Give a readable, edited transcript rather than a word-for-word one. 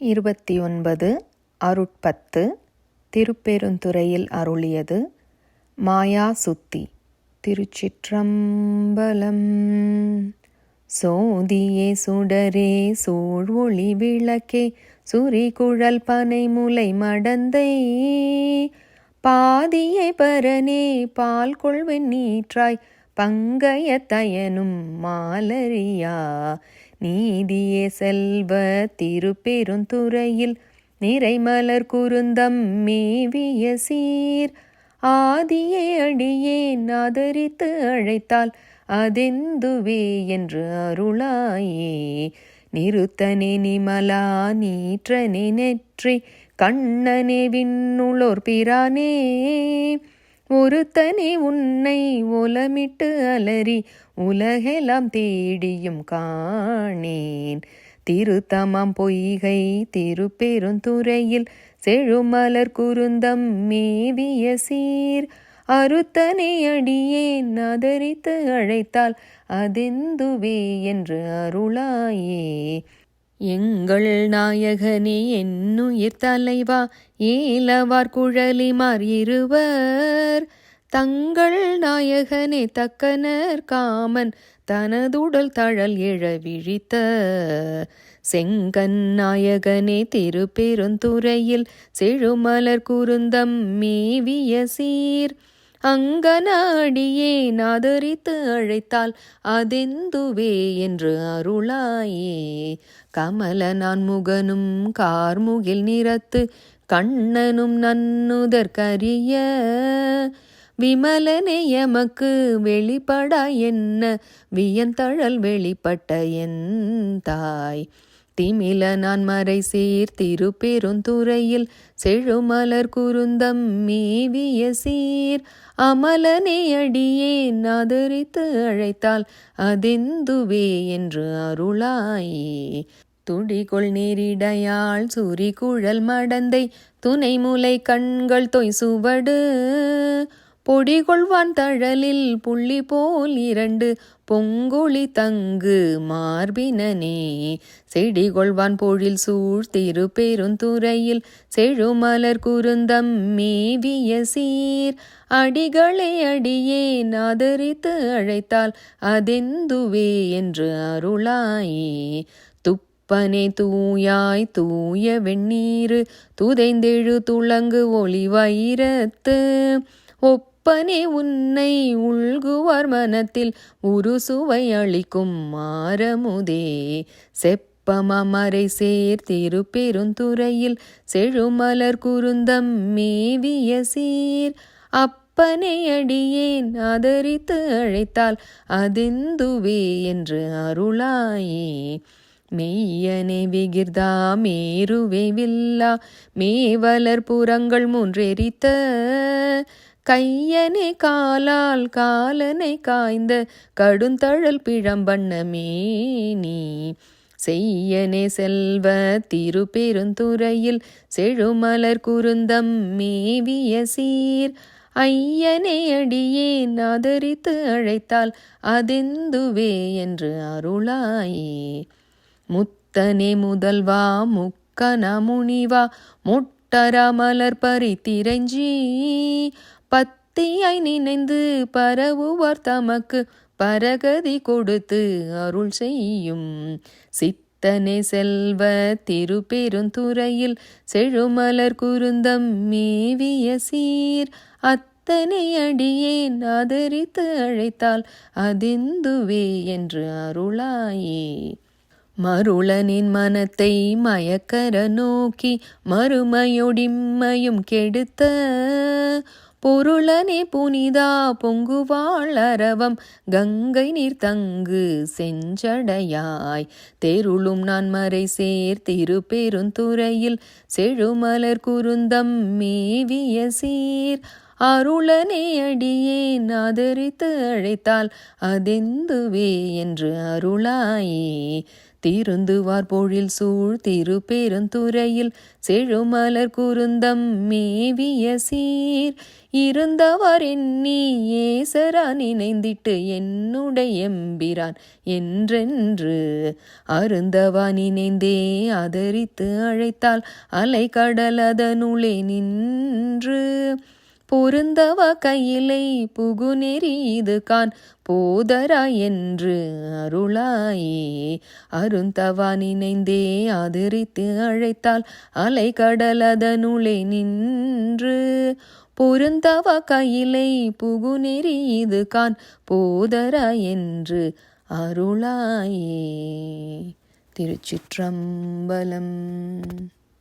29 அருட்பத்து திருப்பெருந்துறையில் அருளியது மாயா சுத்தி. திருச்சிற்றம்பலம். சோதியே சுடரே சூழ்வொளி விளக்கே சுரிகுழல் பனை முலை மடந்தை பாதியே பரனே பால் கொள்வென் நீற்றாய் பங்கய தயனும் மாலரியா நீதியே செல்வ திருப்பெருந்துறையில் நிறைமலர் குருந்தம் மேவிய சீர் ஆதியே அடியேன் ஆதரித்து அழைத்தால் அதெந்துவே என்று அருளாயே. நிறுத்தனே நிமலா நீற்றனே நெற்றி கண்ணனே விண்ணுளோர் பிரானே ஒருத்தனே உன்னை ஒலமிட்டு அலறி உலகெல்லாம் தேடியும் காணேன். திருத்தமம் பொய்கை திருப்பெருந்துறையில் செழுமலர் குருந்தம் மேவிய சீர் அறுத்தனை அடியேன் ஆதரித்து அழைத்தால் அதெந்துவே என்று அருளாயே. எங்கள் நாயகனே என்னுயிர் தலைவா ஏலவார் குழலிமார் இருவர் தங்கள் நாயகனே தக்கனர் காமன் தனதுடல் தழல் எழ விழித்த செங்கன் நாயகனே திருப்பெருந்துறையில் செழுமலர் குருந்தம் மேவிய சீர் அங்கனாடியேன் ஆதரித்து அழைத்தால் அதெந்துவே என்று அருளாயே. கமல நான் முகனும் கார்முகில் நிறத்து கண்ணனும் நன்னுதற்கரிய விமலனே எமக்கு வெளிப்படா என்ன வியந்தழல் வெளிப்பட்ட என் தாய் திமில நான் மறை சீர் திருப்பெருந்துறையில் செழுமலர் குருந்தம் மேவிய சீர் அமலனே அடியேன் ஆதரித்து அழைத்தால் அதெந்துவே என்று அருளாயே. துடிகொள் நேரிடையாள் சுரிகுழல் மடந்தை துணை முலை கண்கள் தொய் சுவடு பொடிகொள்வான் தழலில் புள்ளி போல் இரண்டு பொங்குழி தங்கு மார்பினனே செடிகொள்வான் பொழில் சூழ் திருப்பெருந்துறையில் செழுமலர் குருந்தம் மேவிய சீர் அடிகளை அடியேன் ஆதரித்து அழைத்தால் அதெந்துவே என்று அருளாயே. துப்பனே தூயாய் தூய வெண்ணீரு துதைந்தெழு துளங்கு ஒளி வைரத்து ஒப்பனே உன்னை உள்குவார் மனத்தில் உரு சுவை அளிக்கும் மாரமுதே செப்பமரை சேர் திருப்பெருந்துறையில் செழுமலர் குருந்தம் மேவிய சீர் அப்பனே அடியேன் ஆதரித்து அழைத்தால் அதெந்துவே என்று அருளாயே. மெய்யனே விகிர்தா மேருவே வில்லா மேவலர் புறங்கள் மூன்றெரித்த கையனே காலால் காலனை காய்ந்த கடுந்தழல் பிழம்பண்ண மேனி செய்யனே செல்வ திருப்பெருந்துறையில் செழுமலர் குருந்தம் மேவிய சீர் ஐயனே அடியேன் ஆதரித்து அழைத்தால் அதெந்துவே என்று அருளாயே. முத்தனே முதல்வா முக்கன முனிவா முட்டரா மலர் பறித்திரஞ்சி பத்தியாய் நினைந்து பரவுவார் தமக்கு பரகதி கொடுத்து அருள் செய்யும் சித்தனே செல்வ திருப்பெருந்துறையில் செழுமலர் குருந்தம் மேவிய சீர் அத்தனை அடியேன் ஆதரித்து அழைத்தால் அதெந்துவே என்று அருளாயே. மருளனின் மனத்தை மயக்கர நோக்கி மறுமையொடிம்மையும் கெடுத்த பொருளனே புனிதா பொங்குவாள் அரவம் கங்கை நீர் தங்கு செஞ்சடையாய் தெருளும் நான் மறை சேர் திருப்பெருந்துறையில் செழுமலர் குருந்தம் மேவிய சீர் அருளனே அடியேன் ஆதரித்து அழைத்தால் அதெந்துவே என்று அருளாயே. திருந்துவார் பொழில் சூழ் திருப்பெருந்துறையில் செழுமலர் குருந்தம் மேவிய சீர் இருந்தவர் எண்ணி ஏசரா நினைந்திட்டு என்னுடைய எம்பிரான் என்றென்று அருந்தவா நினைந்தே ஆதரித்து அழைத்தால் அலை கடல் அதனுளே நின்று பொருந்தவ கையிலை புகுநெறி இது கான் போதரா என்று அருளாயே. அருந்தவா நினைந்தே ஆதரித்து அழைத்தால் அலை கடல் அதனுளே நின்று பொருந்தவ கையிலை புகுநெறி இது கான் போதரா என்று அருளாயே. திருச்சிற்றம்பலம்.